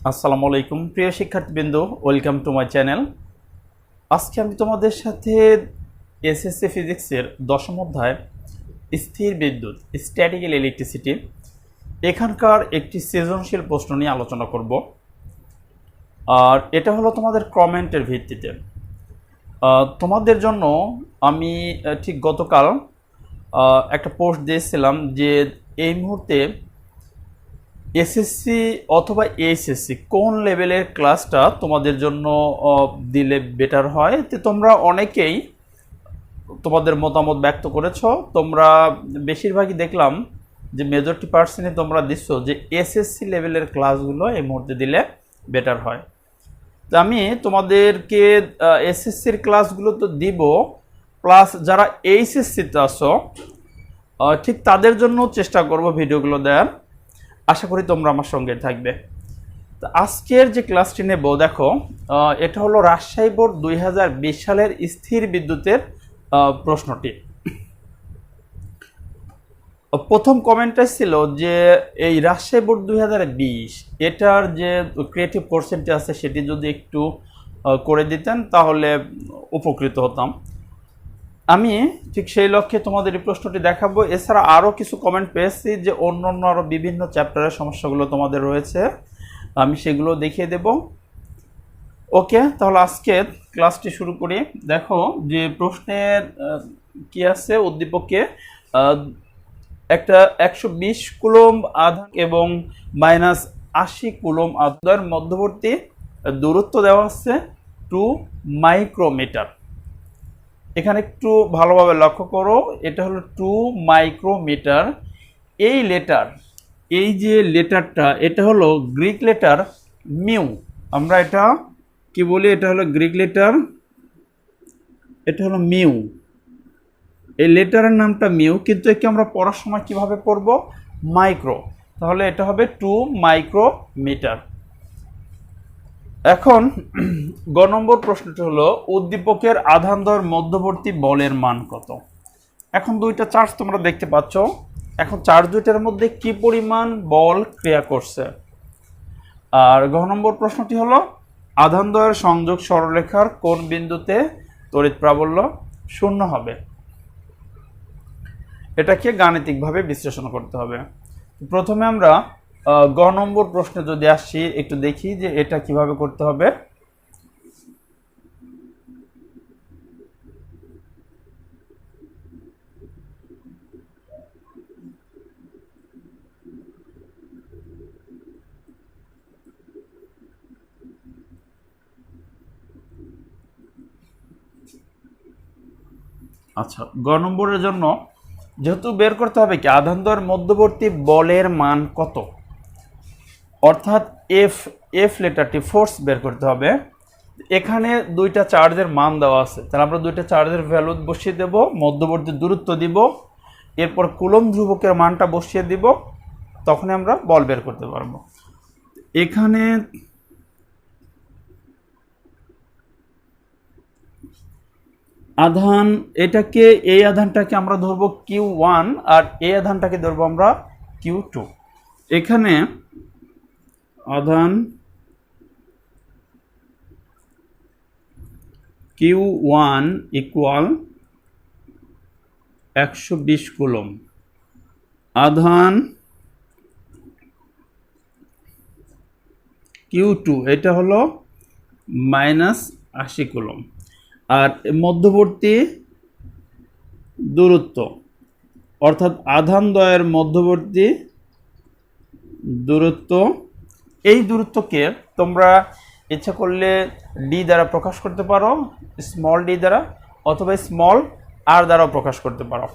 আসসালামু আলাইকুম প্রিয় শিক্ষার্থীবৃন্দ, ওয়েলকাম টু মাই চ্যানেল। আজকে আমি তোমাদের সাথে এসএসসি ফিজিক্সের দশম অধ্যায় স্থির বিদ্যুৎ স্ট্যাটিক্যাল ইলেকট্রিসিটি এখানকার একটি সৃজনশীল প্রশ্ন নিয়ে আলোচনা করব। আর এটা হলো তোমাদের কমেন্টের ভিত্তিতে। তোমাদের জন্য আমি ঠিক গতকাল একটা পোস্ট দিয়েছিলাম যে এই মুহূর্তে এসএসসি অথবা এইচএসসি কোন লেভেলের ক্লাসটা তোমাদের জন্য দিলে বেটার হয়। তো তোমরা অনেকেই তোমাদের মতামত ব্যক্ত করেছো। তোমরা বেশিরভাগই দেখলাম যে মেজরিটি পার্সেন্টে তোমরা দিচ্ছ যে এসএসসি লেভেলের ক্লাসগুলো এই মুহূর্তে দিলে বেটার হয়। তো আমি তোমাদেরকে এসএসসির ক্লাসগুলো তো দিব, প্লাস যারা এইচএসসিতে আছো ঠিক তাদের জন্য চেষ্টা করব ভিডিওগুলো দেওয়ার। আশা করি তোমরা আমার সঙ্গে থাকবে। তো আজকের যে ক্লাসটি নেব, দেখো এটা হলো রাজশাহী বোর্ড 2020 সালের স্থির বিদ্যুতের প্রশ্নটি। প্রথম কমেন্টটা ছিল যে এই রাজশাহী বোর্ড 2020 এটার যে ক্রিয়েটিভ কোশ্চেনটি আছে সেটি যদি একটু করে দিতেন তাহলে উপকৃত হতাম। আমি ঠিক সেই লক্ষ্যে তোমাদের এই প্রশ্নটি দেখাবো। এছাড়া আরও কিছু কমেন্ট পেয়েছি যে অন্য আরও বিভিন্ন চ্যাপ্টারের সমস্যাগুলো তোমাদের রয়েছে, আমি সেগুলো দেখিয়ে দেব। ওকে, তাহলে আজকে ক্লাসটি শুরু করি। দেখো যে প্রশ্নের কি আছে, উদ্দীপকে একটা 120 কুলম আধান এবং -80 কুলম আধানের মধ্যবর্তী দূরত্ব দেওয়া আছে 2 মাইক্রোমিটার। এখানে একটু ভালোভাবে লক্ষ্য করো, এটা হলো 2 মাইক্রোমিটার। এই যে লেটারটা, এটা হলো গ্রিক লেটার মিউ। আমরা এটা কি বলি, এটা হলো গ্রিক লেটার, এটা হলো মিউ। এই লেটারের নামটা মিউ, কিন্তু একে আমরা পড়ার সময় কিভাবে পড়ব, মাইক্রো। তাহলে এটা হবে 2 মাইক্রোমিটার। এখন গ নম্বর প্রশ্নটি হলো উদ্দীপকের আধানদ্বয়ের মধ্যবর্তী বলের মান কত। এখন দুইটা চার্জ তোমরা দেখতে পাচ্ছ। এখন চার্জ দুইটার মধ্যে কি পরিমাণ বল ক্রিয়া করছে। আর ঘ নম্বর প্রশ্নটি হলো আধানদ্বয়ের সংযোগ সরলরেখার কোন বিন্দুতে তড়িৎ প্রাবল্য 0 হবে। এটাকে গাণিতিকভাবে বিশ্লেষণ করতে হবে। প্রথমে আমরা গ নম্বর প্রশ্নে যদি আসি, একটু দেখি যে এটা কিভাবে করতে হবে। আচ্ছা, গ নম্বরের জন্য যেহেতু বের করতে হবে কি আধানদ্বয়ের মধ্যবর্তী বলের মান কত, অর্থাৎ এফ লেটারটি ফোর্স বের করতে হবে। এখানে দুইটা চার্জের মান দেওয়া আছে, তাহলে আমরা দুইটা চার্জের ভ্যালু বসিয়ে দেব, মধ্যবর্তী দূরত্ব দিব, এরপর কুলম ধ্রুবকের মানটা বসিয়ে দিব, তখন আমরা বল বের করতে পারবো। এখানে আধান, এটাকে এই আধানটাকে আমরা ধরবো Q1 আর এই আধানটাকে ধরবো আমরা Q2। এখানে আধান Q1 ইকুয়াল 120 কুলম, আধান Q2 এটা হলো -80 কুলম। আর মধ্যবর্তী দূরত্ব অর্থাৎ আধানদ্বয়ের মধ্যবর্তী দূরত্ব, এই দূরত্বকে তোমরা ইচ্ছা করলে ডি দ্বারা প্রকাশ করতে পারো, স্মল ডি দ্বারা, অথবা স্মল আর দ্বারাও প্রকাশ করতে পারো।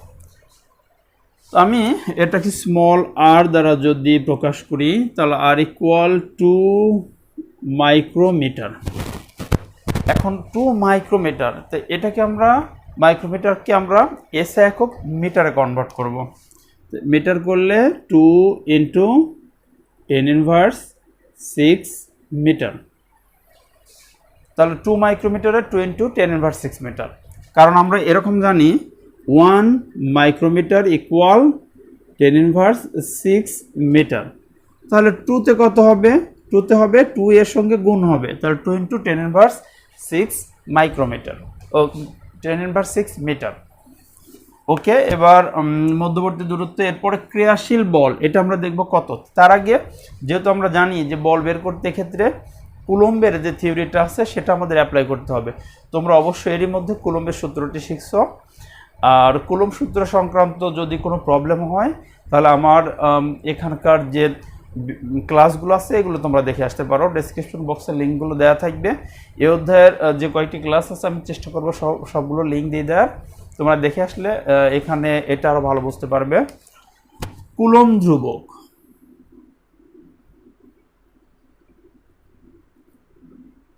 আমি এটাকে স্মল আর দ্বারা যদি প্রকাশ করি তাহলে আর ইকুয়াল 2 মাইক্রোমিটার। এখন 2 মাইক্রোমিটার, তো এটাকে আমরা মাইক্রোমিটারকে আমরা এসে একক মিটারে কনভার্ট করব। মিটার করলে 2 ইন্টু 10⁻6 মিটার, তাহলে 2 মাইক্রোমিটারে 2 ইন্টু 10⁻6 মিটার। কারণ আমরা এরকম জানি 1 মাইক্রোমিটার ইকুয়াল 10⁻6 মিটার। তাহলে 2তে কত হবে, 2 হবে 2 এর সঙ্গে গুণ হবে, তাহলে 2 × 10⁻6 মাইক্রোমিটার ও 10⁻6 মিটার। ওকে, এবার মধ্যবর্তী দূরত্ব, এরপরে ক্রিয়াশীল বল, এটা আমরা দেখব কত। তার আগে যেহেতু আমরা জানি যে বল বের করতে ক্ষেত্রে কুলম্বের যে থিওরিটা আছে সেটা আমাদের অ্যাপ্লাই করতে হবে। তোমরা অবশ্যই এরই মধ্যে কুলম্বের সূত্রটি শিখছো। আর কুলম্ব সূত্র সংক্রান্ত যদি কোনো প্রবলেম হয় তাহলে আমার এখানকার যে ক্লাসগুলো আছে এগুলো তোমরা দেখে আসতে পারো, ডেসক্রিপশন বক্সে লিঙ্কগুলো দেওয়া থাকবে। এই অধ্যায়ের যে কয়েকটি ক্লাস আছে আমি চেষ্টা করবো সবগুলো লিঙ্ক দিয়ে দেওয়ার, তোমরা দেখে আসলে এখানে এটা আরও ভালো বুঝতে পারবে। কুলম্ব ধ্রুবক,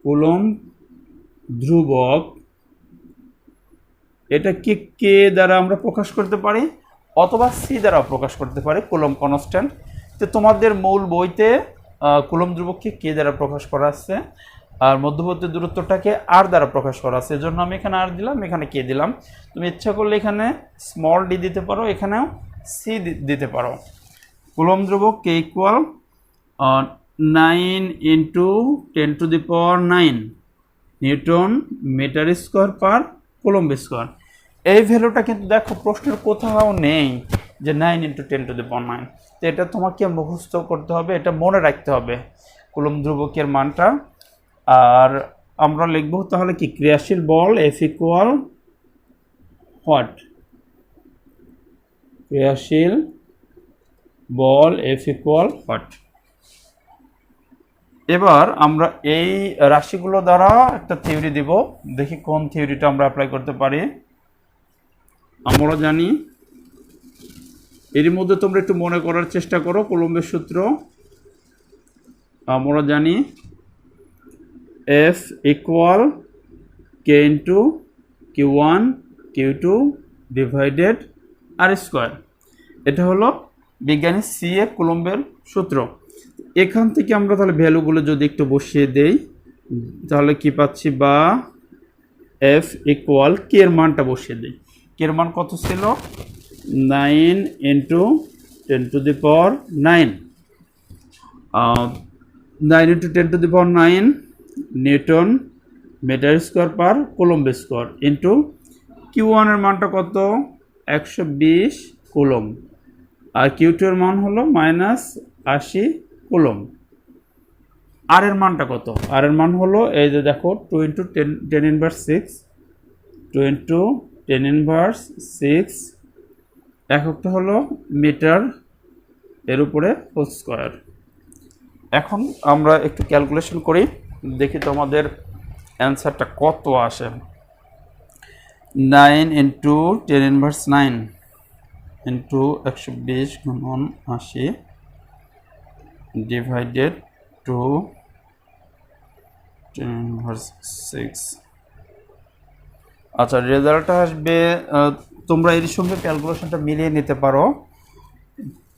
কুলম্ব ধ্রুবক এটা কে দ্বারা আমরা প্রকাশ করতে পারি, অথবা সি দ্বারা প্রকাশ করতে পারি, কুলম্ব কনস্ট্যান্ট। তো তোমাদের মূল বইতে কুলম্ব ধ্রুবককে কে দ্বারা প্রকাশ করা আছে, আর মধ্যবর্তী দূরত্বটাকে আর দ্বারা প্রকাশ করা আছে, এজন্য আমি এখানে আর দিলাম, এখানে কে দিলাম। তুমি ইচ্ছা করলে এখানে স্মল ডি দিতে পারো, এখানেও সি দিতে পারো। কুলম্ব ধ্রুবক কে equal 9 × 10⁹ newton metre square per coulomb square. এই ভ্যালুটা কিন্তু দেখো প্রশ্নের কোথাও নেই যে 9 × 10⁹। তো এটা তোমাকে মুখস্থ করতে হবে, এটা মনে রাখতে হবে কুলম্ব ধ্রুবকের মানটা। আর আমরা লিখব তাহলে কি, ক্রিয়াশীল বল F ইকুয়াল হোয়াট, ক্রিয়াশীল বল F ইকুয়াল হোয়াট। এবার আমরা এই রাশিগুলো দ্বারা একটা থিওরি দিব, দেখি কোন থিওরিটা আমরা অ্যাপ্লাই করতে পারি। আমরা জানি, এর মধ্যে তোমরা একটু মনে করার চেষ্টা করো কুলম্বের সূত্র। আমরা জানি F equal K × Q1 Q2 divided R square. এটা হলো বিজ্ঞানী CA কুলম্বের সূত্র। এখান থেকে আমরা তাহলে ভ্যালুগুলো যদি একটু বসিয়ে দেই তাহলে কি পাচ্ছি, বা F ইকুয়াল কে এর মানটা বসিয়ে দিই। কে এর মান কত ছিল, 9 × 10⁹, 9 × 10⁹ newton metre square per coulomb square into Q1 এর মানটা কত, 120 কুলম্ব, আর Q2 এর মান হলো -80 কুলম্ব। আর এর মানটা কত, আর এর মান হলো এই যে দেখো 2 × 10⁻6, 2 × 10⁻6, এককটা হলো মিটার, এর উপরে হোল স্কোয়ার। এখন আমরা একটু ক্যালকুলেশন করি, দেখি তোমাদের অ্যান্সারটা কত আসে। 9 × 10⁻9 ইন্টু 120 × 80 ডিভাইডেড 2 10⁻6। আচ্ছা, রেজাল্টটা আসবে, তোমরা এর সঙ্গে ক্যালকুলেশনটা মিলিয়ে নিতে পারো,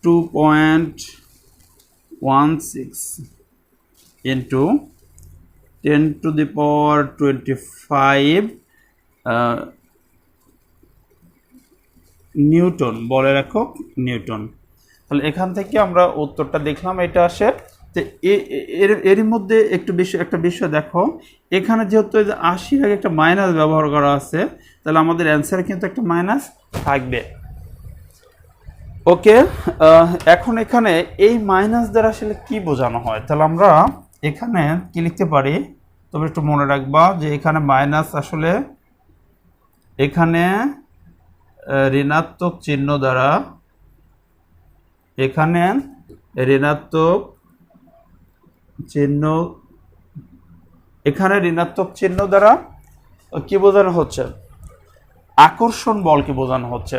2.16 ইন্টু 10⁻25 নিউটন, বলের একক নিউটন। তাহলে এখান থেকে আমরা উত্তরটা দেখলাম, এটা আসে। তো এর মধ্যে একটা বিষয় দেখো, এখানে যেহেতু 80 আগে একটা মাইনাস ব্যবহার করা আছে, তাহলে আমাদের অ্যান্সারে কিন্তু একটা মাইনাস থাকবে। ওকে, এখন এখানে এই মাইনাস দ্বারা আসলে কি বোঝানো হয়, তাহলে আমরা এখানে কি লিখতে পারি, তবে একটু মনে রাখবা যে এখানে মাইনাস আসলে এখানে ঋণাত্মক চিহ্ন দ্বারা, এখানে ঋণাত্মক চিহ্ন, এখানে ঋণাত্মক চিহ্ন দ্বারা কি বোঝানো হচ্ছে, আকর্ষণ বলকে বোঝানো হচ্ছে।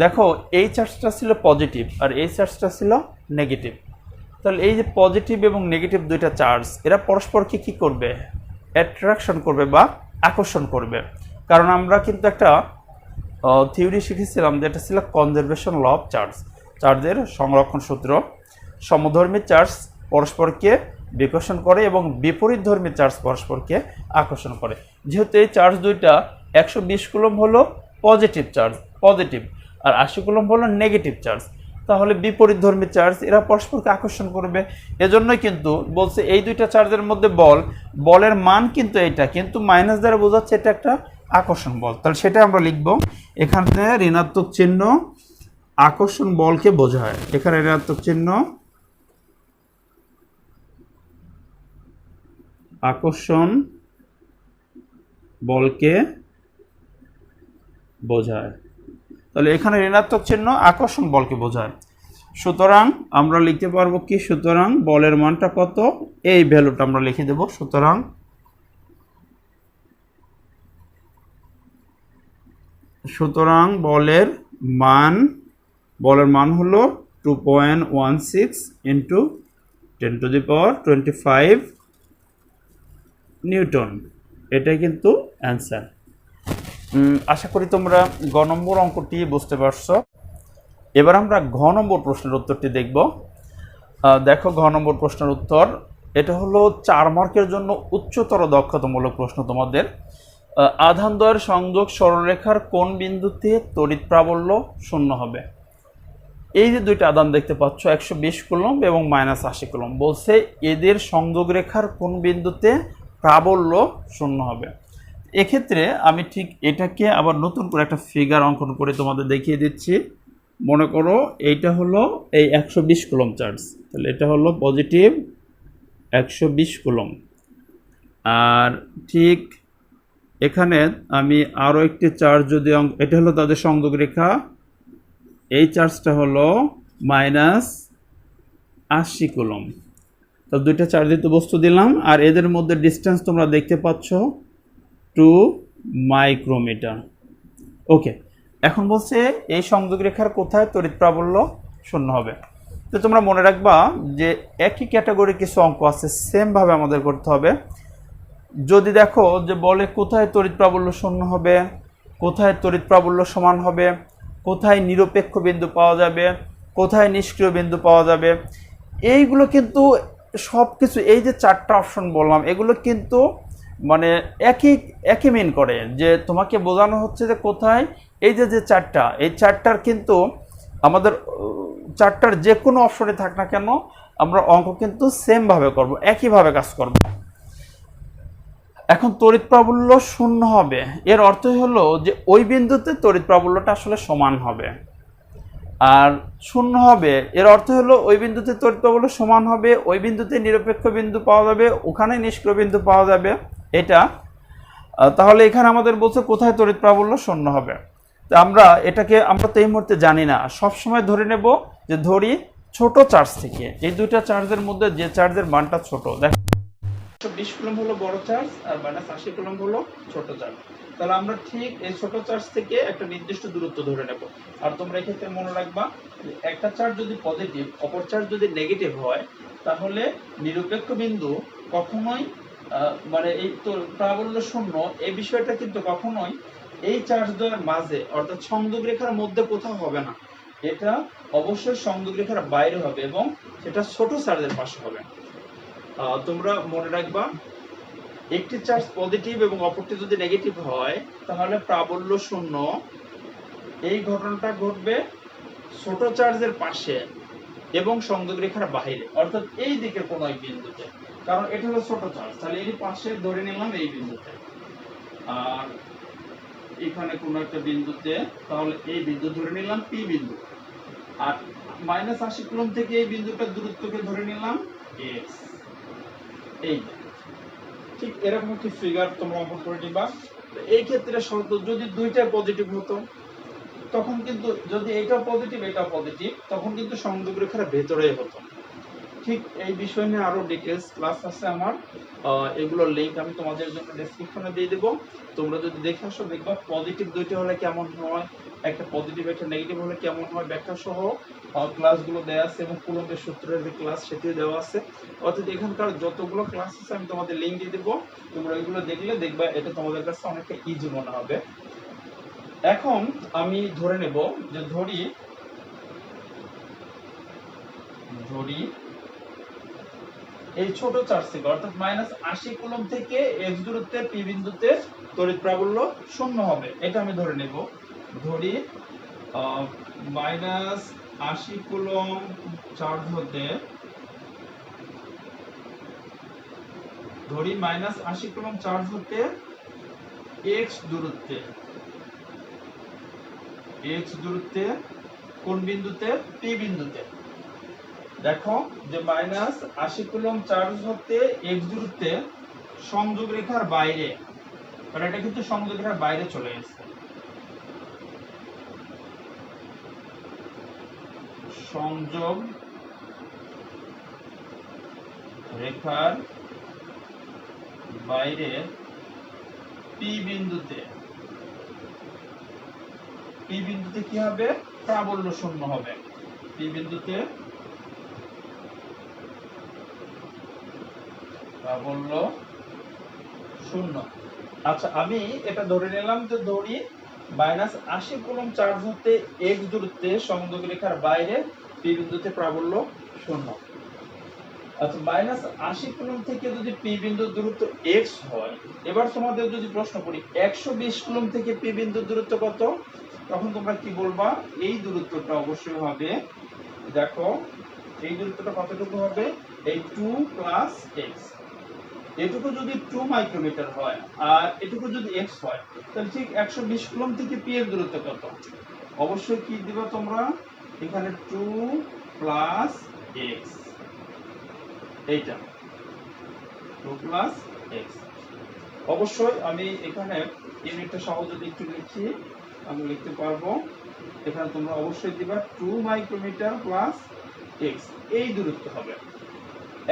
দেখো এই চার্জটা ছিল পজিটিভ আর এই চার্জটা ছিল নেগেটিভ, তাহলে এই যে পজিটিভ এবং নেগেটিভ দুইটা চার্জ, এরা পরস্পরকে কি করবে, অ্যাট্রাকশন করবে বা আকর্ষণ করবে। কারণ আমরা কিন্তু একটা থিওরি শিখেছিলাম যেটা ছিল কনজারভেশন ল অফ চার্জ, চার্জের সংরক্ষণ সূত্র। সমধর্মী চার্জ পরস্পরকে বিকর্ষণ করে এবং বিপরীতধর্মী চার্জ পরস্পরকে আকর্ষণ করে। যেহেতু এই চার্জ দুইটা 120 কুলম্ব হলো পজিটিভ চার্জ, পজিটিভ, আর 80 কুলম্ব হলো নেগেটিভ চার্জ। তাহলে বিপরীতধর্মী চার্জ এরা পরস্পরকে আকর্ষণ করবে। এজন্যই কিন্তু বলছে এই দুইটা চার্জের মধ্যে বলের মান কিন্তু এটা, কিন্তু মাইনাস দ্বারা বোঝাচ্ছে এটা একটা আকর্ষণ বল। তাহলে সেটা আমরা লিখব, এখানে ঋণাত্মক চিহ্ন আকর্ষণ বলকে বোঝায়। এখানে ঋণাত্মক চিহ্ন আকর্ষণ বলকে বোঝায়। তাহলে এখানে ঋণাত্মক চিহ্ন আকর্ষণ বলকে বোঝায়। সুতরাং আমরা লিখতে পারবো কি, সুতরাং বলের মানটা কত, এই ভ্যালুটা আমরা লিখে দেব। সুতরাং বলের মান হলো 2.16 ইন্টু 10⁻25 নিউটন। এটাই কিন্তু অ্যান্সার। আশা করি তোমরা গ নম্বর অঙ্কটি বুঝতে পারছো। এবার আমরা ঘ নম্বর প্রশ্নের উত্তরটি দেখব। দেখো ঘ নম্বর প্রশ্নের উত্তর, এটা হলো 4 মার্কের জন্য উচ্চতর দক্ষতামূলক প্রশ্ন তোমাদের। আধানদ্বয়ের সংযোগ সরলরেখার কোন বিন্দুতে তড়িৎ প্রাবল্য শূন্য হবে? এই যে দুইটা আধান দেখতে পাচ্ছ 120 কুলম্ব এবং -80 কুলম্ব, বলছে এদের সংযোগ রেখার কোন বিন্দুতে প্রাবল্য শূন্য হবে। এক্ষেত্রে আমি ঠিক এটাকে আবার নতুন করে একটা ফিগার অঙ্কন করে তোমাদের দেখিয়ে দিচ্ছি। মনে করো এইটা হলো এই 120 কুলম্ব চার্জ, তাহলে এটা হলো পজিটিভ 120 কুলম্ব। আর ঠিক এখানে আমি আরও একটি চার্জ যদি এটা হলো তাদের সংযোগ রেখা, এই চার্জটা হলো -80 কুলম্ব। তো দুইটা চার্জিত বস্তু দিলাম, আর এদের মধ্যে ডিস্টেন্স তোমরা দেখতে পাচ্ছ 2 মাইক্রোমিটার। ওকে, এখন বলছে এই সংযোগ রেখার কোথায় তড়িৎ প্রাবল্য শূন্য হবে। তো তোমরা মনে রাখবা যে একই ক্যাটাগরি কিছু অঙ্ক আছে, সেমভাবে আমাদের করতে হবে। যদি দেখো যে বলে কোথায় তড়িৎ প্রাবল্য শূন্য হবে, কোথায় তড়িৎ প্রাবল্য সমান হবে, কোথায় নিরপেক্ষ বিন্দু পাওয়া যাবে, কোথায় নিষ্ক্রিয় বিন্দু পাওয়া যাবে, এইগুলো কিন্তু সব কিছু, এই যে 4টা অপশন বললাম, এগুলো কিন্তু মানে একই মিন করে, যে তোমাকে বোঝানো হচ্ছে যে কোথায় এই যে 4টা, এই 4টার কিন্তু আমাদের 4টার যে কোনো অপশনে থাক না কেন আমরা অঙ্ক কিন্তু সেমভাবে করব, একইভাবে কাজ করব। এখন তড়িৎ প্রাবল্য শূন্য হবে, এর অর্থ হলো যে ওই বিন্দুতে তড়িৎ প্রাবল্যটা আসলে সমান হবে। আর শূন্য হবে এর অর্থ হলো ওই বিন্দুতে তড়িৎ প্রাবল্য সমান হবে, ওই বিন্দুতে নিরপেক্ষ বিন্দু পাওয়া যাবে, ওখানে নিষ্ক্রিয় বিন্দু পাওয়া যাবে, এটা। তাহলে এখানে আমাদের বলছে কোথায় তড়িৎ প্রাবল্য শূন্য হবে। তো আমরা তো এই মুহূর্তে জানি না, সব সময় ধরে নেব যে ধরি ছোট চার্জ থেকে, এই দুইটা চার্জের মধ্যে যে চার্জের মানটা ছোট, দেখো 20 কুলম্ব হলো বড় চার্জ আর -80 কুলম্ব হলো ছোট চার্জ। তাহলে আমরা ঠিক এই ছোট চার্জ থেকে একটা নির্দিষ্ট দূরত্ব ধরে নেব। আর তোমরা এই ক্ষেত্রে মনে রাখবা একটা চার্জ যদি পজিটিভ, অপর চার্জ যদি নেগেটিভ হয়, তাহলে নিরপেক্ষ বিন্দু কখনোই মানে এই তো প্রাবল্য শূন্য এই বিষয়টা কিন্তু কখনোই এই চার্জ দ্বয়ের মাঝে অর্থাৎ সংযোগ রেখার মধ্যে কোথাও হবে না, এটা অবশ্যই সংযোগ রেখার বাইরে হবে এবং সেটা ছোট চার্জের পাশে হবে। তোমরা মনে রাখবা একটি চার্জ পজিটিভ এবং অপরটি যদি নেগেটিভ হয় তাহলে প্রাবল্য শূন্য, এই ঘটনাটা ঘটবে ছোট চার্জের পাশে এবং সংযোগ রেখার বাইরে, অর্থাৎ এই দিকের কোনো এক বিন্দুতে, কারণ এটা হলো ছোট চার্জ, তাহলে এর পাশে ধরে নিলাম এই বিন্দুতে, আর এখানে কোনো একটা বিন্দুতে, তাহলে এই বিন্দু ধরে নিলাম পি বিন্দু, আর -80 কুলম্ব থেকে এই বিন্দুটার দূরত্বকে ধরে নিলাম x। এই ঠিক এরকম একটি ফিগার তোমরা অঙ্কন করে নিবা। এই ক্ষেত্রে শর্ত যদি দুইটা পজিটিভ হতো, তখন কিন্তু যদি এটা পজিটিভ এটা পজিটিভ, তখন কিন্তু সংযোগ রেখার ভেতরে হতো। ঠিক এই বিষয় নিয়ে আরো ডিটেইলস ক্লাস আছে আমার, এগুলোর লিংক আমি তোমাদের জন্য ডেসক্রিপশনে দিয়ে দেব। তোমরা যদি দেখে আসো দেখবা পজিটিভ দুইটা হলে কেমন হয়, একটা পজিটিভ একটা নেগেটিভ হলে কেমন হয়, ব্যাখ্যা সহ ক্লাসগুলো দেওয়া আছে এবং কুলম্বের সূত্রের যে ক্লাস সেটিও দেওয়া আছে। অর্থাৎ এখানকার যতগুলো ক্লাস আছে আমি তোমাদের লিংক দিয়ে দেবো, তোমরা এগুলো দেখলে দেখবা এটা তোমাদের কাছে অনেকটা ইজি মনে হবে। এখন আমি ধরে নেব যে ধরি এই ছোট চার্জ থেকে অর্থাৎ -80 কুলম্ব থেকে x দূরত্বে p বিন্দুতে তড়িৎ প্রাবল্য শূন্য হবে, এটা আমি ধরে নেব। ধরি 80 কুলম চার্জ হতে, ধরি -80 কুলম চার্জ হতে x দূরত্বে, কোন বিন্দুতে? p বিন্দুতে। দেখো যে -80 কুলম চার্জ হতে x দূরত্বে সংযোগ রেখার বাইরে, কারণ এটা কিন্তু সংযোগ রেখার বাইরে চলে গেছে, সংযোগ রেখার বাইরে p বিন্দুতে কি হবে? প্রাবল্য শূন্য হবে। p বিন্দুতে প্রাবল্য শূন্য। আচ্ছা, আমি এটা ধরে নিলাম যে ধরি -80 কুলম চার্জ হতে x দূরত্বে সংযোগ রেখার বাইরে p বিন্দুতে প্রাবল্য শূন্য। আচ্ছা, -80 কুলম থেকে যদি p বিন্দুর দূরত্ব x হয়, এবার তোমাদের যদি প্রশ্ন করি 120 কুলম থেকে p বিন্দুর দূরত্ব কত, তখন তোমরা কি বলবা? এই দূরত্বটা অবশ্যই হবে, দেখো এই দূরত্বটা কতটুকু হবে? এই 2 + x। এটুকু যদি 2 মাইক্রোমিটার হয় আর এটুকু যদি x হয়, তাহলে ঠিক 120 কুলম থেকে p এর দূরত্ব কত? অবশ্যই কি দিবা তোমরা? এখানে 2 + x, এইটা 2 + x। অবশ্যই আমি এখানে ইউনিটটা সহজে একটু লিখি, আমি লিখতে পারবো। এখানে তোমরা অবশ্যই দিবা 2 মাইক্রোমিটার + x, এই দূরত্ব হবে।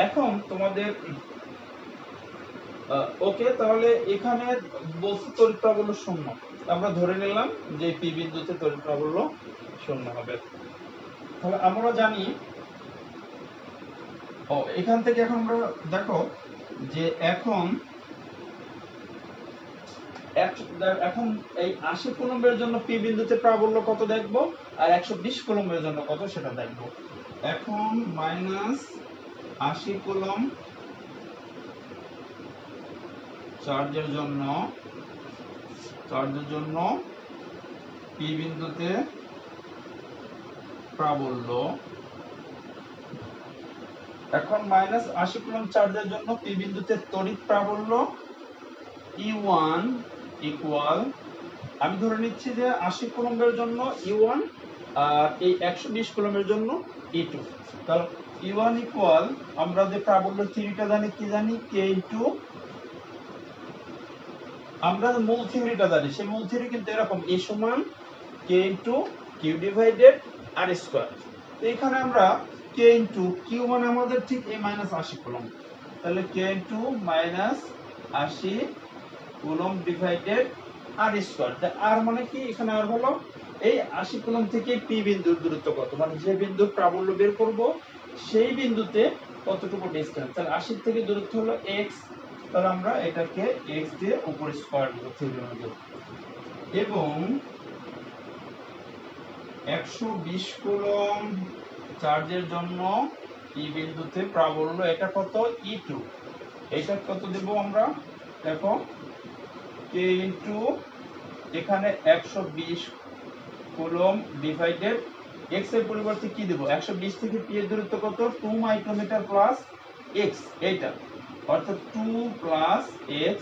এখন তোমাদের ওকে, তাহলে এখানে বস্তু তড়িৎ প্রাবল্য শূন্য, আমরা ধরে নিলাম যে পি বিন্দুতে তড়িৎ প্রাবল্য শূন্য হবে। তাহলে আমরা জানি, এখান থেকে এখন আমরা দেখো যে এখন এই 80 কুলম্বের জন্য পি বিন্দুতে প্রাবল্য কত দেখবো, আর 120 কুলম্বের জন্য কত সেটা দেখবো। এখন -80 কুলম চার্জের জন্য পি বিন্দুতে প্রাবল্য, এখন -80 কুলম চার্জের জন্য পি বিন্দুতে তড়িৎ প্রাবল্য E1 ইকুয়াল, আমি ধরে নিচ্ছি যে 80 কুলম্বের জন্য E1 আর এই 120 কুলম্বের জন্য E2। তাহলে E1 ইকুয়াল, আমরা যে প্রাবল্য থিওরিটা জানি, কি জানি? K ইনটু, আমরা মূল থিওরিটা জানি, সেই মূল থিওরি কিন্তু এরকম, E সমান K into Q divided R square. তো এখানে আমরা K ইনটু Q মানে আমাদের ঠিক এই -80 কুলম্ব, তাহলে K into -80 coulomb divided R square. R মানে কি? এখানে আর হলো এই 80 কুলম্ব থেকে P বিন্দুর দূরত্ব কত, মানে যে বিন্দুর প্রাবল্য বের করব সেই বিন্দুতে কতটুকু ডিসটেন্স। তাহলে 80 থেকে দূরত্ব হলো x, তাহলে আমরা এটাকে x দিয়ে উপর স্কয়ার দেব থিওরি অনুযায়ী। এবং 120 কুলম্ব চার্জের জন্য P বিন্দুতে প্রাবল্য, এটা কত? E2, এটা কত দেব আমরা? দেখো K ইনটু, এখানে 120 কুলম্ব ডিভাইডেড x এর পরিবর্তে কি দেব? 120 থেকে p এর দূরত্ব কত? 2 মাইক্রোমিটার প্লাস x, এইটা অর্থাৎ 2 + x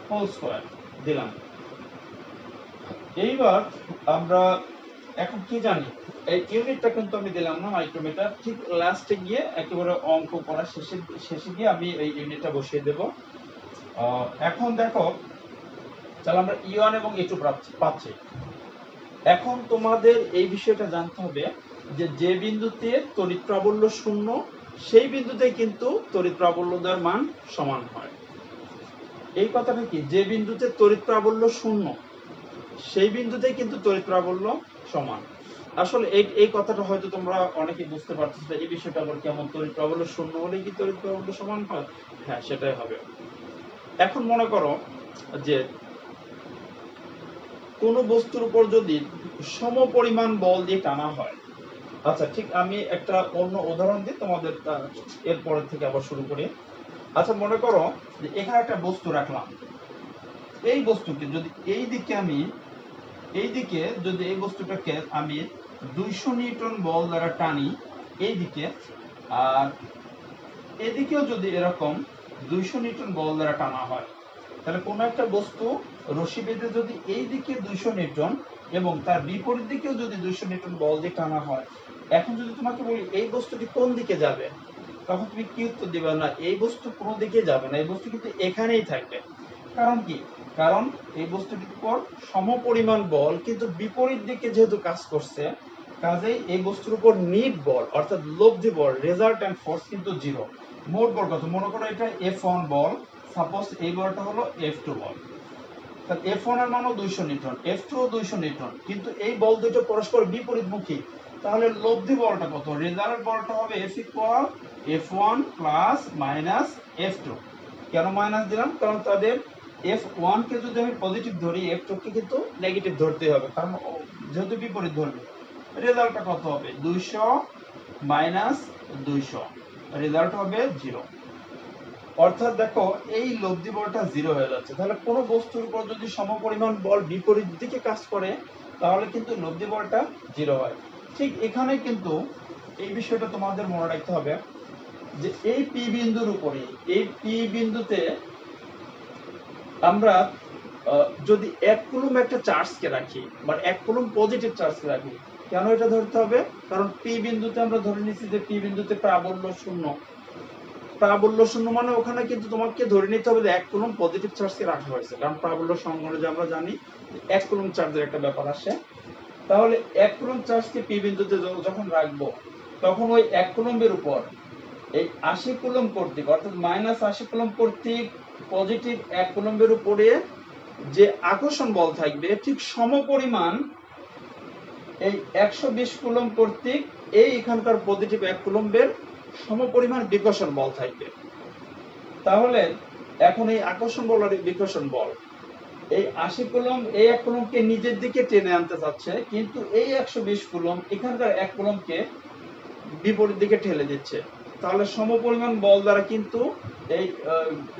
হোল স্কয়ার দিলাম। এইবার আমরা এখন কি জানি? এই ইউনিটটা কিন্তু আমি দিলাম না মাইক্রোমিটার, ঠিক লাস্টে গিয়ে একেবারে অঙ্ক করা শেষে গিয়ে আমি এই ইউনিটটা বসিয়ে দেব। এখন দেখো, তাহলে আমরা E1 এবং E2 পাচ্ছি। এখন তোমাদের এই বিষয়টা জানতে হবে যে যে বিন্দুতে তড়িৎ প্রাবল্য শূন্য, সেই বিন্দুতে কিন্তু তড়িৎ প্রাবল্যতার মান সমান হয়। এই কথাটা কি? যে বিন্দুতে তড়িৎ প্রাবল্য শূন্য, সেই বিন্দুতে কিন্তু তড়িৎ প্রাবল্য সমান। আসলে এই কথাটা হয়তো তোমরা অনেকে বুঝতে পারছো, এই বিষয়টা আবার কেমন? তড়িৎ প্রাবল্য শূন্য হলে কি তড়িৎ প্রাবল্য সমান হয়? হ্যাঁ, সেটাই হবে। এখন মনে করো যে কোনো বস্তুর উপর যদি সমপরিমাণ বল দিয়ে টানা হয়, আচ্ছা ঠিক আমি একটা অন্য উদাহরণ দিই তোমাদের, এরপরের থেকে আবার শুরু করি। আচ্ছা, মনে করো যে এখানে একটা বস্তু রাখলাম, এই বস্তুকে যদি এই দিকে যদি এই বস্তুটাকে আমি 200 নিউটন বল দ্বারা টানি এইদিকে, আর এদিকেও যদি এরকম 200 নিউটন বল দ্বারা টানা হয়, তাহলে কোনো একটা বস্তু রশি বেঁধে যদি এই দিকে 200 নিউটন এবং তার বিপরীত দিকেও যদি 200 নিউটন বল দিয়ে টানা হয়, এখন যদি তোমাকে বলি এই বস্তুটি কোন দিকে যাবে, তখন তুমি কি উত্তর দিবে? না, এই বস্তু কোনো দিকে যাবে না, এই বস্তু কিন্তু এখানেই থাকবে। কারণ কি? কারণ এই বস্তুটির উপর সমপরিমাণ বল কিন্তু বিপরীত দিকে যেহেতু কাজ করছে, কাজেই এই বস্তুর উপর নিট বল অর্থাৎ লব্ধি বল রেজাল্ট্যান্ট ফোর্স কিন্তু জিরো। মোট বল কত? মনে করো এটা F1 বল, সাপোজ এই বলটা হলো F2 বল, তাহলে F1 এর মানও 200 নিউটন, F2 ও 200 নিউটন, কিন্তু এই বল দুটো পরস্পর বিপরীতমুখী, তাহলে লব্ধি বলটা কত? রেজাল্ট বলটা হবে F equal F1 plus minus F2। কেন মাইনাস দিলাম? কারণ তাদের F1 কে যদি আমি পজিটিভ ধরি, F2 কে কিন্তু নেগেটিভ ধরতে হবে, কারণ যেহেতু বিপরীত ধরবে। রেজাল্টটা কত হবে? 200 মাইনাস 200, রেজাল্ট হবে 0। অর্থাৎ দেখো এই লব্ধি বলটা 0 হয়ে যাচ্ছে। তাহলে কোনো বস্তুর উপর যদি সমপরিমাণ বল বিপরীত দিকে কাজ করে, তাহলে কিন্তু লব্ধি বলটা 0 হয়। ঠিক এখানে কিন্তু এই বিষয়টা তোমাদের মনে রাখতে হবে যে এই পি বিন্দুর উপরে, এই পি বিন্দুতে আমরা যদি 1 কুলম্ব একটা চার্জকে রাখি বা 1 কুলম্ব পজিটিভ চার্জকে রাখি, কেন এটা ধরতে হবে? কারণ পি বিন্দুতে আমরা ধরে নিচ্ছি যে পি বিন্দুতে প্রাবল্য শূন্য। প্রাবল্য শূন্য মানে ওখানে কিন্তু তোমাকে ধরে নিতে হবে যে 1 কুলম্ব পজিটিভ চার্জকে রাখা হয়েছে, কারণ প্রাবল্য সংজ্ঞানে যে আমরা জানি 1 কুলম্ব চার্জের একটা ব্যাপার আসে। তাহলে 1 কুলম্ব চার্জকে পি বিন্দুতে যখন রাখবো, তখন ওই 1 কুলম্বের উপর এই 80 কুলম্ব কর্তৃক অর্থাৎ মাইনাস 80 কুলম্ব কর্তৃক পজিটিভ 1 কুলম্বের উপরে যে আকর্ষণ বল থাকবে, ঠিক সমপরিমাণ এই 120 কুলম্ব কর্তৃক এই এখানকার পজিটিভ 1 কুলম্বের সমপরিমাণ বিকর্ষণ বল থাকবে। তাহলে এখন এই আকর্ষণ বল আর বিকর্ষণ বল, এই 80 কুলম্ব এই 1 কুলম্বকে নিজের দিকে টেনে আনতে যাচ্ছে, কিন্তু এই 120 কুলম্ব এখানকার 1 কুলম্বকে বিপরীত দিকে ঠেলে দিচ্ছে। তাহলে সমপরিমাণ বল দ্বারা কিন্তু এই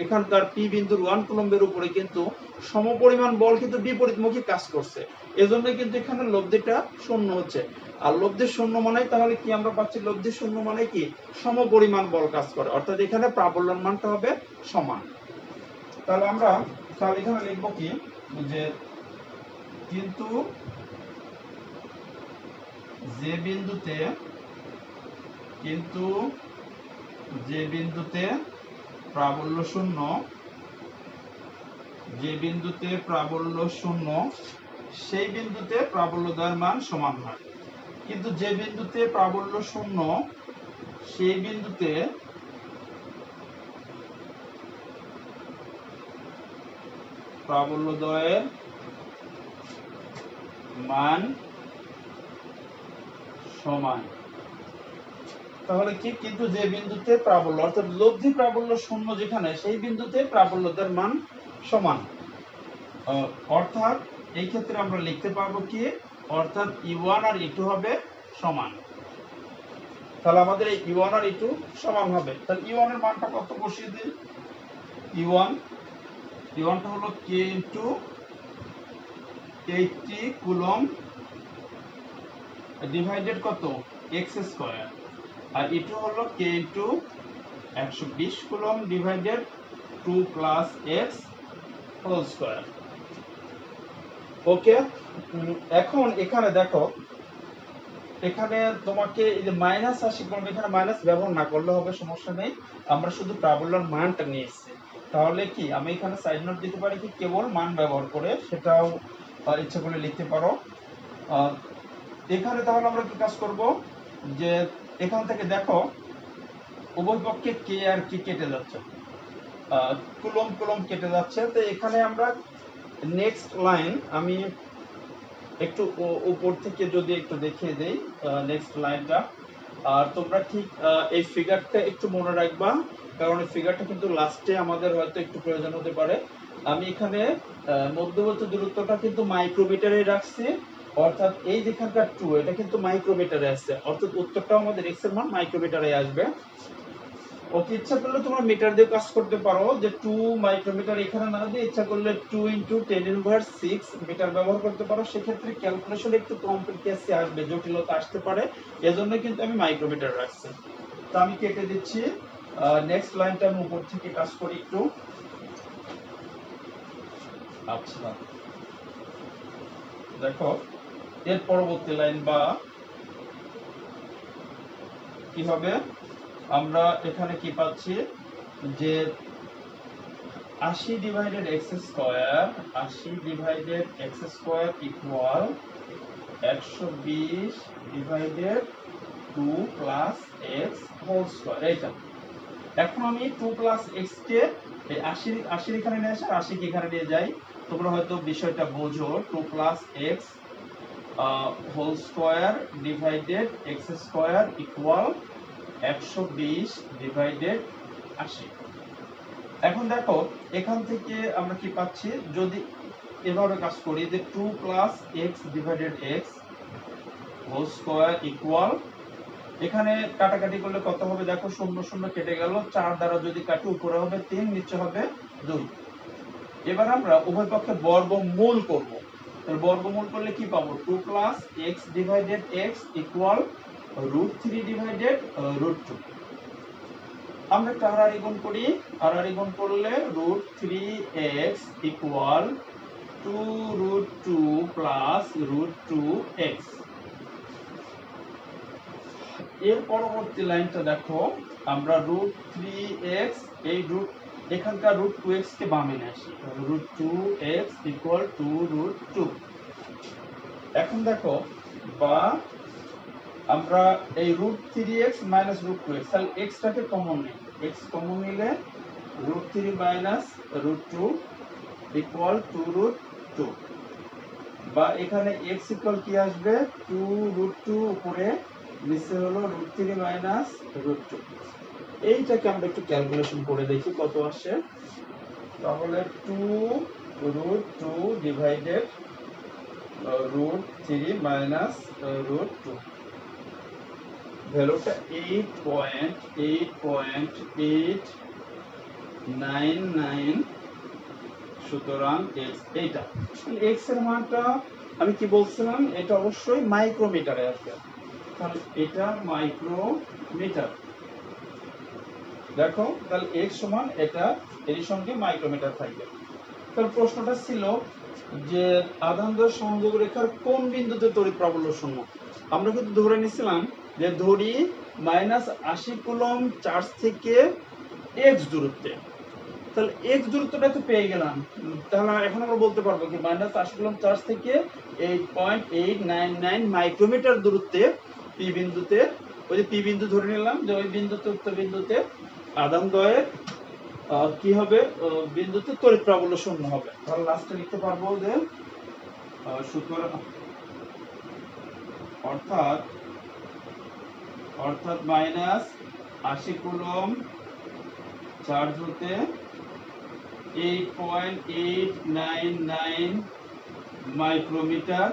এখানকার পি বিন্দুর 1 কুলম্বের উপরে কিন্তু সমপরিমাণ বল কিন্তু বিপরীতমুখী কাজ করছে, এজন্য কিন্তু এখানে লব্ধিটা শূন্য হচ্ছে। আর লব্ধি শূন্য মানে তাহলে কি আমরা পাচ্ছি? লব্ধি শূন্য মানে কি? সমপরিমাণ বল কাজ করে, অর্থাৎ এখানে প্রাবল্যের মানটা হবে সমান। তাহলে আমরা এখানে লিখবো কি যে কিন্তু যে বিন্দুতে প্রাবল্য শূন্য, সেই বিন্দুতে প্রাবল্যদ্বয়ের মান সমান হয়। কিন্তু যে বিন্দুতে প্রাবল্য শূন্য, সেই বিন্দুতে প্রাবল্যদ্বয়ের মান সমান। তাহলে কি? কিন্তু যে বিন্দুতে প্রাবল্য অর্থাৎ লব্ধি প্রাবল্য শূন্য যেখানে, সেই বিন্দুতে প্রাবল্যদের মান সমান। অর্থাৎ এই ক্ষেত্রে আমরা লিখতে পারবো কি? অর্থাৎ E1 আর E2 হবে সমান। তাহলে আমাদের এই E1 আর E2 সমান হবে। তাহলে E1 এর মানটা কত বসিয়ে দিই? E1টা হলো K ইনটু 80 কুলম্ব ডিভাইডেড কত? x square. আর E2 হলো K into 120 coulomb divided 2 plus x whole square. Okay, এখন এখানে দেখো, এখানে তোমাকে এই যে মাইনাস 80 কুলম্ব, এখানে মাইনাস ব্যবহার না করলে হবে, সমস্যা নেই, আমরা শুধু প্রাবল্যের মানটা নিয়ে এসেছি। তাহলে কি আমি এখানে সাইড নোট দিতে পারি কি কেবল মান ব্যবহার করে, সেটাও ইচ্ছা করলে লিখতে পারো। এখানে তাহলে আমরা কি কাজ করব যে এখান থেকে দেখো উভয় পক্ষে কে আর কি কেটে যাচ্ছে, কুলম্ব কেটে যাচ্ছে। তো এখানে আমরা নেক্সট লাইন আমি একটু উপর থেকে যদি একটু দেখিয়ে দেই নেক্সট লাইনটা, আর তোমরা ঠিক এই ফিগারটা একটু মনে রাখবা, কারণ এই ফিগারটা কিন্তু লাস্টে আমাদের হয়তো একটু প্রয়োজন হতে পারে। আমি এখানে মধ্যবর্তী দূরত্বটা কিন্তু মাইক্রোমিটারে রাখছি, অর্থাৎ এই যেখানকার 2 এটা কিন্তু মাইক্রোমিটারে আসছে, অর্থাৎ উত্তরটাও আমাদের x এর মান মাইক্রোমিটারে আসবে। ওকে, ইচ্ছা করলে তোমরা মিটার দিয়ে কাজ করতে পারো, যে 2 মাইক্রোমিটার এখানে না দিয়ে ইচ্ছা করলে 2 × 10⁻6 মিটার ব্যবহার করতে পারো। সেক্ষেত্রে ক্যালকুলেশন একটু কমপ্লিকেসি আসবে, জটিলতা আসতে পারে, এজন্য কিন্তু আমি মাইক্রোমিটার রাখছি। তো আমি কেটে দিচ্ছি। নেক্সট লাইনটা আমি উপর থেকে কাজ করি একটু। আচ্ছা, দেখো এর পরবর্তী লাইন বা কি হবে, আমরা এখানে কি পাচ্ছি যে 80/x², 80/x² equal 120/2 plus x whole square. এইটা এখন আমি 2 প্লাস এক্স কে এই 80 এখানে নিয়ে আসি, 80 কে এখানে নিয়ে যাই। তোমরা হয়তো বিষয়টা বোঝো। 2 plus x whole square divided x² equal 120/80। এখন দেখো এখান থেকে আমরা কি পাচ্ছি, যদি এভাবে কাজ করি যে 2 plus x divided x whole square equal, এখানে কাটাকাটি করলে কত হবে দেখো, 0 0 কেটে গেল, 4 দ্বারা যদি কাটি উপরে হবে 3, নিচে হবে 2। এবার আমরা উভয় পক্ষে বর্গমূল করব। তাহলে বর্গমূল করলে কি পাবো, 2 plus x divided x equal √3/√2। আমরা কারারি গুণ করি, কারারি গুণ করলে √3x ইকুয়াল 2√2 প্লাস √2x। এর পরবর্তী লাইনটা দেখো, আমরা √3x এই রুট এখানকার √2x কে বামে নিয়ে আসি, √2x ইকুয়াল 2√2। এখন দেখো বা আমরা এই √3x মাইনাস √2x, তাহলে x টাকে কমন নিই, x কমন নিলে √3 মাইনাস √2 ইকুয়াল 2√2। বা এখানে x ইকুয়াল কি আসবে, 2√2 উপরে নিচে হলো √3 মাইনাস √2। এইটাকে আমরা একটু ক্যালকুলেশন করে দেখি কত আসে। তাহলে 2√2 ডিভাইডেড √3 মাইনাস √2, ভ্যালুটা 8.899। সুতরাং এইটা x এর মানটা আমি কি বলছিলাম, এটা অবশ্যই মাইক্রোমিটারে আসবে। তাহলে এটা মাইক্রোমিটার। দেখো তাহলে x সমান এটা, এর সঙ্গে মাইক্রোমিটার থাকবে। তাহলে প্রশ্নটা ছিল যে আধানদ্বয় সংযোগ রেখার কোন বিন্দুতে তড়িৎ প্রাবল্য শূন্য। আমরা কিন্তু ধরে নিছিলাম যে ধরি -80 কুলম্ব চার্জ থেকে x দূরত্বে। তাহলে x দূরত্বটা তো পেয়ে গেলাম, তাহলে এখন আমরা বলতে পারবো কি -80 কুলম্ব চার্জ থেকে 8.899 মাইক্রোমিটার দূরত্বে p বিন্দুতে, ওই যে p বিন্দু ধরে নিলাম যে ওই বিন্দুতে, উক্ত বিন্দুতে আধানদ্বয়ের কি হবে, বিন্দুতে তড়িৎ প্রাবল্য শূন্য হবে। তাহলে লাস্টে লিখতে পারবো যে সুতরাং অর্থাৎ -80 কুলম্ব চার্জ হতে 8.899 মাইক্রোমিটার।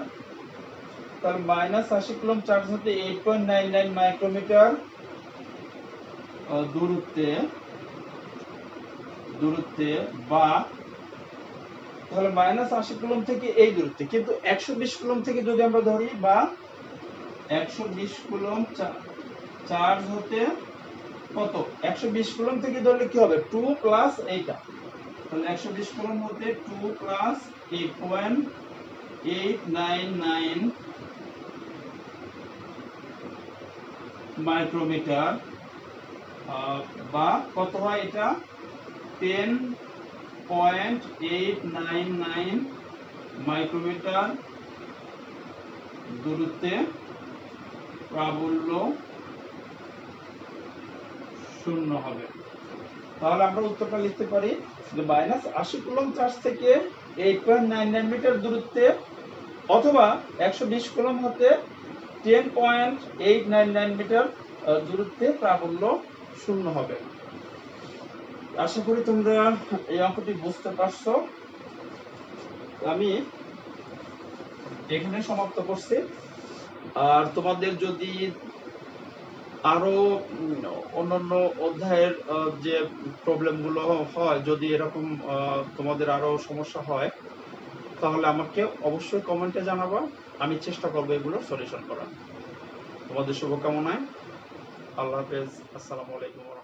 তাহলে -80 কুলম্ব চার্জ হতে 8.99 মাইক্রোমিটার দূরত্বে বা তাহলে -80 কুলম্ব থেকে এই দূরত্বে, কিন্তু 120 কুলম্ব থেকে যদি আমরা ধরি, বা 120 কুলম্ব চার্জ হতে কত, 120 কুলম্ব থেকে ধরলে কি হবে, 2 প্লাস এইটা। তাহলে 120 কুলম্ব হতে 2 প্লাস 8.899 মাইক্রোমিটার, বা কত হয় এটা, 10.899 মাইক্রোমিটার দূরত্বে প্রাবল্য শূন্য হবে। তাহলে আমরা উত্তরটা লিখতে পারি যে -80 কুলম্ব চার্জ থেকে 8.99 মিটার দূরত্বে, অথবা 120 কুলম্ব হতে 10.899 মিটার দূরত্বে প্রাবল্য শূন্য হবে। আশা করি তোমরা এই অঙ্কটি বুঝতে পারছো। আমি এখানে সমাপ্ত করছি। আর তোমাদের যদি আরও অন্যান্য অধ্যায়ের যে প্রবলেমগুলো হয়, যদি এরকম তোমাদের আরও সমস্যা হয় তাহলে আমাকে অবশ্যই কমেন্টে জানাবা, আমি চেষ্টা করবো এগুলোর সলিউশন করার। তোমাদের শুভকামনায়, আল্লাহ হাফেজ, আসসালামু আলাইকুম।